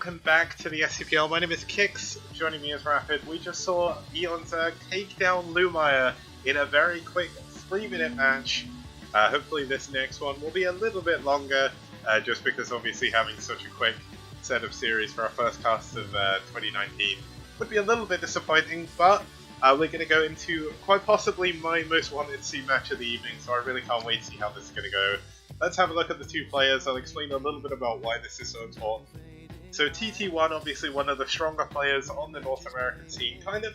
welcome back to the STPL. My name is Kix, joining me is Rapid. We just saw Eonzerg take down Lumire in a very quick 3-minute match. Hopefully this next one will be a little bit longer, just because obviously having such a quick set of series for our first cast of 2019 would be a little bit disappointing, but we're going to go into quite possibly my most wanted to see match of the evening, so I really can't wait to see how this is going to go. Let's have a look at the two players. I'll explain a little bit about why this is so important. So TT1, obviously one of the stronger players on the North American scene, kind of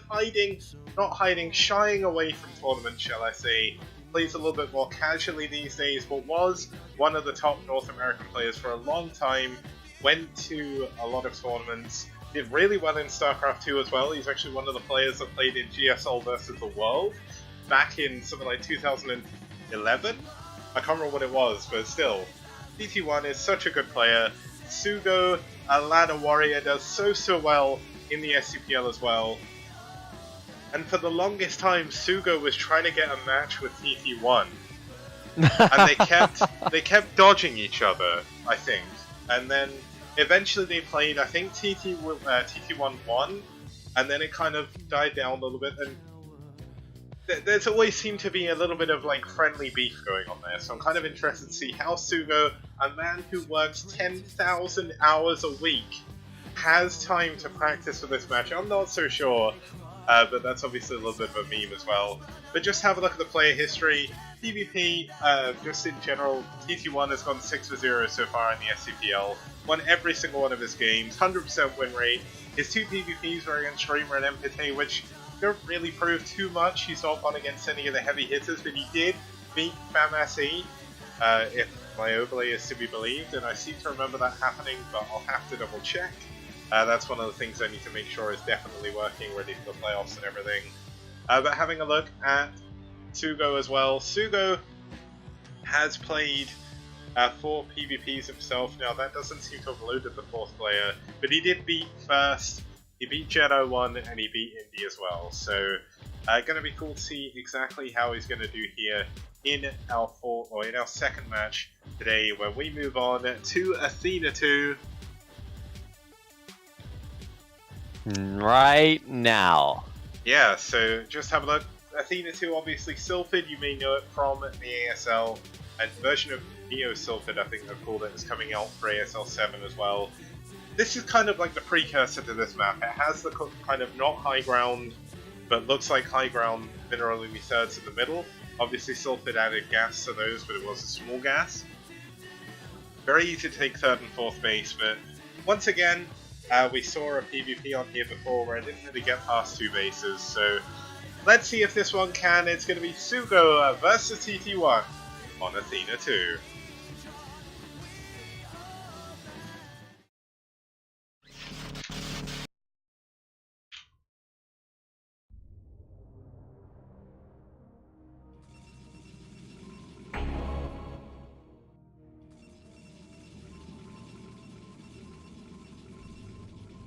shying away from tournaments, shall I say. Plays a little bit more casually these days, but was one of the top North American players for a long time. Went to a lot of tournaments, did really well in StarCraft 2 as well. He's actually one of the players that played in GSL versus the World back in something like 2011. I can't remember what it was, but still, TT1 is such a good player. SuGo, a ladder warrior, does so well in the STPL as well. And for the longest time, SuGo was trying to get a match with TT1, and they kept dodging each other, I think. And then eventually they played. I think TT1 won, and then it kind of died down a little bit. And there's always seemed to be a little bit of like friendly beef going on there, so I'm kind of interested to see how SuGo, a man who works 10,000 hours a week, has time to practice for this match. I'm not so sure, but that's obviously a little bit of a meme as well. But just have a look at the player history. PvP, just in general, TT1 has gone 6-0 so far in the STPL, won every single one of his games, 100% win rate. His two PvPs were against Streamer and MPT, which don't really prove too much. He's not gone against any of the heavy hitters, but he did beat FAMASE, if my overlay is to be believed, and I seem to remember that happening, but I'll have to double check. That's one of the things I need to make sure is definitely working, ready for the playoffs and everything. But having a look at SuGo as well. SuGo has played 4 PvPs himself. Now that doesn't seem to have loaded the 4th player, but he did beat First. He beat Jedi 1 and he beat Indy as well, so going to be cool to see exactly how he's going to do here in our second match today, where we move on to Athena 2. Right now. Yeah, so just have a look. Athena 2, obviously Sylphid, you may know it from the ASL, and version of Neo Sylphid, I think they've called it, is coming out for ASL 7 as well. This is kind of like the precursor to this map. It has the kind of not high ground, but looks like high ground mineral enemy thirds in the middle. Obviously Sylphid added gas to those, but it was a small gas. Very easy to take 3rd and 4th base, but once again, we saw a PvP on here before where I didn't really get past 2 bases, so let's see if this one can. It's going to be SuGo versus TT1 on Athena 2.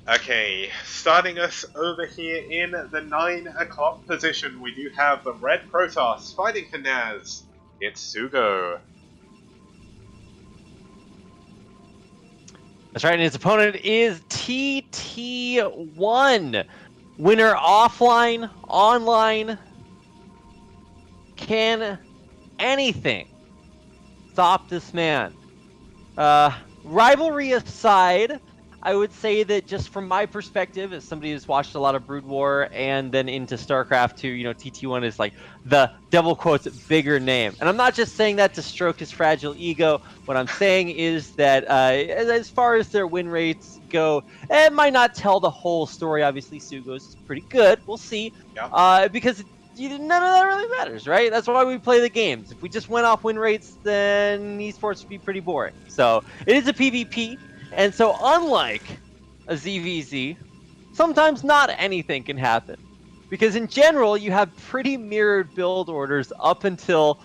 Okay, starting us over here in the 9 o'clock position, we do have the Red Protoss fighting for NaS. It's SuGo. That's right, and his opponent is TT1. Winner offline, online. Can anything stop this man? Rivalry aside, I would say that just from my perspective, as somebody who's watched a lot of Brood War and then into StarCraft 2, TT1 is like the double quotes bigger name. And I'm not just saying that to stroke his fragile ego. What I'm saying is that as far as their win rates go, it might not tell the whole story. Obviously, SuGo's is pretty good. We'll see. Yeah. Because none of that really matters, right? That's why we play the games. If we just went off win rates, then esports would be pretty boring. So it is a PvP. And so unlike a ZVZ, sometimes not anything can happen. Because in general, you have pretty mirrored build orders up until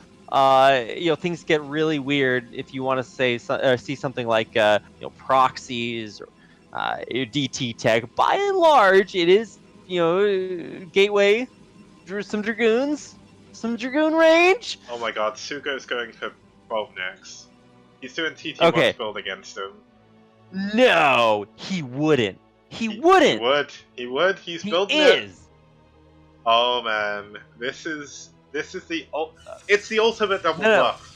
things get really weird. If you want to say see something like proxies or DT tech, by and large, it is gateway, some dragoons, some dragoon range. Oh my god, SuGo's going for 12 next. He's doing TT1's build against him. No, he wouldn't. He wouldn't. He would. He's He building it. is. Oh man, it's the ultimate double No. bluff.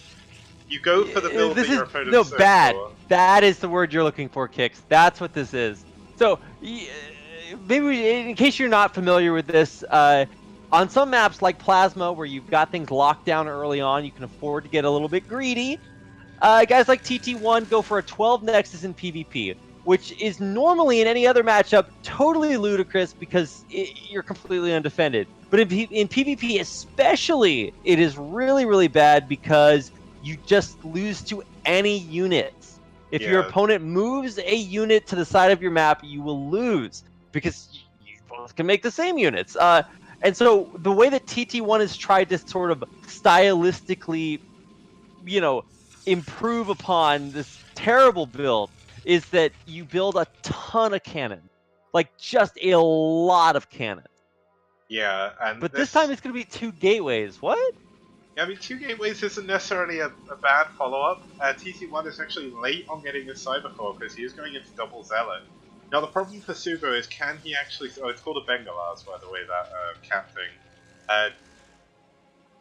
You go for the build that your opponent says bad. for. That is the word you're looking for, Kix. That's what this is. So, maybe in case you're not familiar with this, on some maps like Plasma, where you've got things locked down early on, you can afford to get a little bit greedy. Guys like TT1 go for a 12 Nexus in PvP, which is normally in any other matchup totally ludicrous because you're completely undefended. But in PvP especially, it is really, really bad because you just lose to any units. If your opponent moves a unit to the side of your map, you will lose because you both can make the same units. And so the way that TT1 has tried to sort of stylistically, improve upon this terrible build is that you build a ton of cannon, like just a lot of cannon. Yeah, but this time it's going to be 2 gateways. What? Yeah, I mean, 2 gateways isn't necessarily a bad follow-up. TT1 is actually late on getting his Cybercore because he is going into double Zealot. Now the problem for SuGo is can he actually... Oh, it's called a Bengalars, by the way, that cat thing.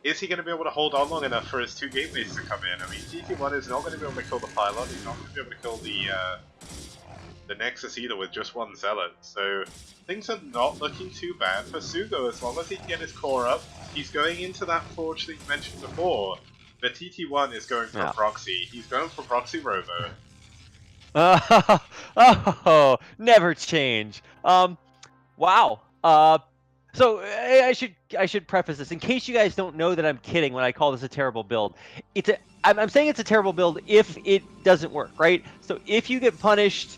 Is he going to be able to hold on long enough for his 2 gateways to come in? I mean, TT1 is not going to be able to kill the Pilot, he's not going to be able to kill the Nexus either with just 1 Zealot, so things are not looking too bad for SuGo as long as he can get his core up. He's going into that forge that you mentioned before, but TT1 is going for a proxy. He's going for proxy robo. Oh, never change. Wow. So I should preface this in case you guys don't know that I'm kidding when I call this a terrible build. I'm saying it's a terrible build if it doesn't work, right? So if you get punished,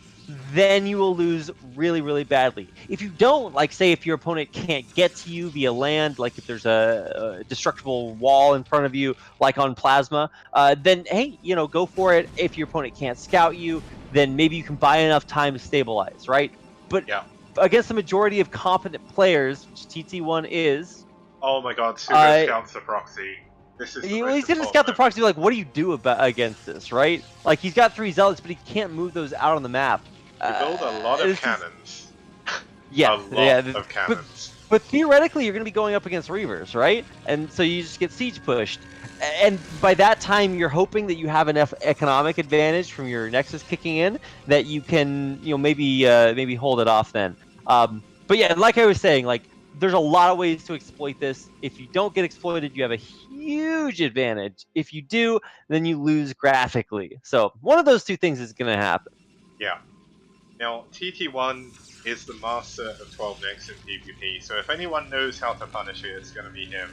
then you will lose really, really badly. If you don't, like say if your opponent can't get to you via land, like if there's a destructible wall in front of you, like on Plasma, then hey, go for it. If your opponent can't scout you, then maybe you can buy enough time to stabilize, right? But against the majority of competent players, which TT1 is... Oh my god, SuGo scouts the proxy. This is he's going to scout the proxy, like, what do you do against this, right? Like, he's got 3 Zealots, but he can't move those out on the map. You build a lot of cannons. Yeah, a lot of cannons. But theoretically, you're going to be going up against Reavers, right? And so you just get siege pushed. And by that time, you're hoping that you have enough economic advantage from your Nexus kicking in that you can, maybe hold it off then. But yeah, like I was saying, like, there's a lot of ways to exploit this. If you don't get exploited, you have a huge advantage. If you do, then you lose graphically. So one of those 2 things is going to happen. Yeah. Now, TT1 is the master of 12 Nex in PvP, so if anyone knows how to punish it, it's going to be him.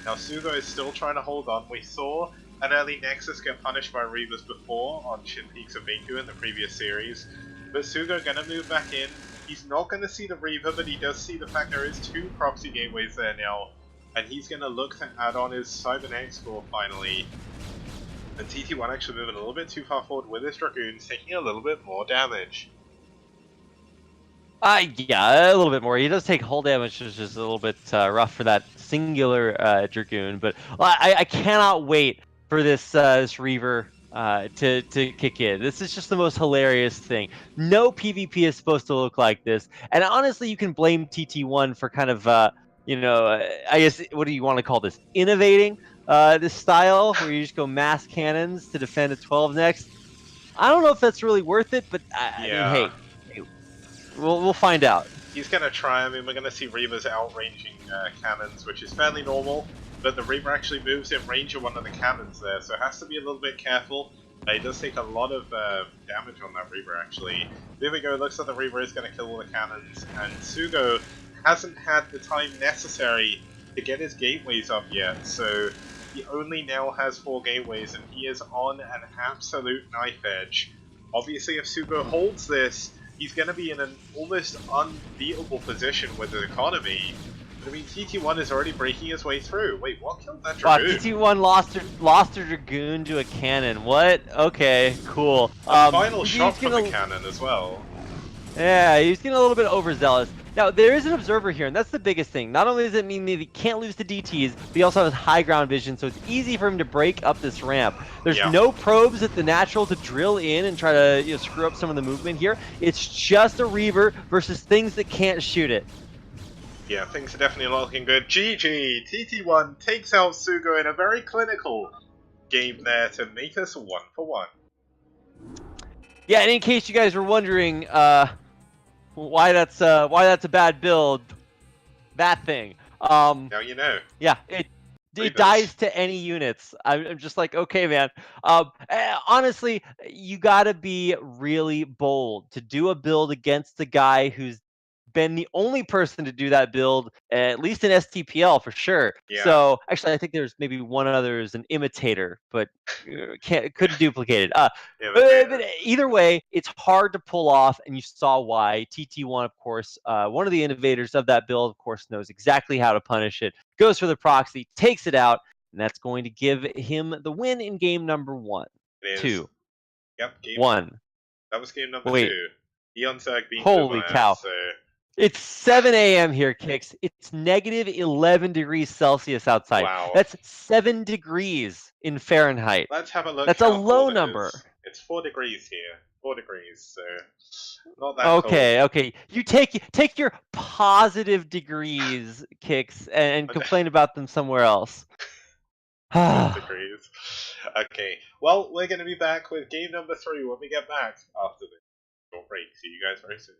Now, SuGo is still trying to hold on. We saw an early Nexus get punished by Reavers before on Shin Peaks of Miku in the previous series, but SuGo going to move back in. He's not going to see the Reaver, but he does see the fact there is 2 proxy gateways there now, and he's going to look to add on his Cybernetic score finally. And TT1 actually moving a little bit too far forward with his Dragoons, taking a little bit more damage. Yeah, a little bit more. He does take hull damage, which is a little bit rough for that singular Dragoon, but I cannot wait for this Reaver to kick in. This is just the most hilarious thing. No PvP is supposed to look like this, and honestly, you can blame TT1 for kind of, I guess, what do you want to call this? Innovating this style, where you just go mass cannons to defend a 12 next. I don't know if that's really worth it, but I mean, hey, we'll find out. He's going to try. I mean, we're going to see Reavers outranging cannons, which is fairly normal. But the Reaver actually moves in range of one of the cannons there, so it has to be a little bit careful. He does take a lot of damage on that Reaver, actually. There we go, looks like the Reaver is going to kill all the cannons, and SuGo hasn't had the time necessary to get his gateways up yet, so he only now has 4 gateways, and he is on an absolute knife edge. Obviously, if SuGo holds this, he's going to be in an almost unbeatable position with the economy. I mean, TT1 is already breaking his way through. Wait, what killed that Dragoon? TT1 lost her Dragoon to a cannon. What? Okay, cool. A final shot from the cannon as well. Yeah, he's getting a little bit overzealous. Now, there is an observer here, and that's the biggest thing. Not only does it mean that he can't lose to DTs, but he also has high ground vision, so it's easy for him to break up this ramp. There's no probes at the natural to drill in and try to screw up some of the movement here. It's just a Reaver versus things that can't shoot it. Yeah, things are definitely looking good. GG! TT1 takes out SuGo in a very clinical game there to make us 1-for-1. Yeah, and in case you guys were wondering why that's a bad build, that thing. Now you know. Yeah, it dies to any units. I'm just like, okay, man. Honestly, you gotta be really bold to do a build against the guy who's been the only person to do that build, at least in STPL for sure. Yeah. So actually, I think there's maybe one other as an imitator, but couldn't duplicate it. But either way, it's hard to pull off, and you saw why. TT1, of course, one of the innovators of that build, of course, knows exactly how to punish it. Goes for the proxy, takes it out, and that's going to give him the win in game number 1. It is. 2. Yep, game 1. That was game number Wait. 2. Eonsag beat Holy cow. So... It's 7 a.m. here, Kicks. It's negative 11 degrees Celsius outside. Wow. That's 7 degrees in Fahrenheit. Let's have a look. That's a low number. It's 4 degrees here. 4 degrees, so not that okay, cold. Okay. You take your positive degrees, Kicks, and complain about them somewhere else. Degrees. Okay. Well, we're going to be back with game number 3 when we get back after this short break. See you guys very soon.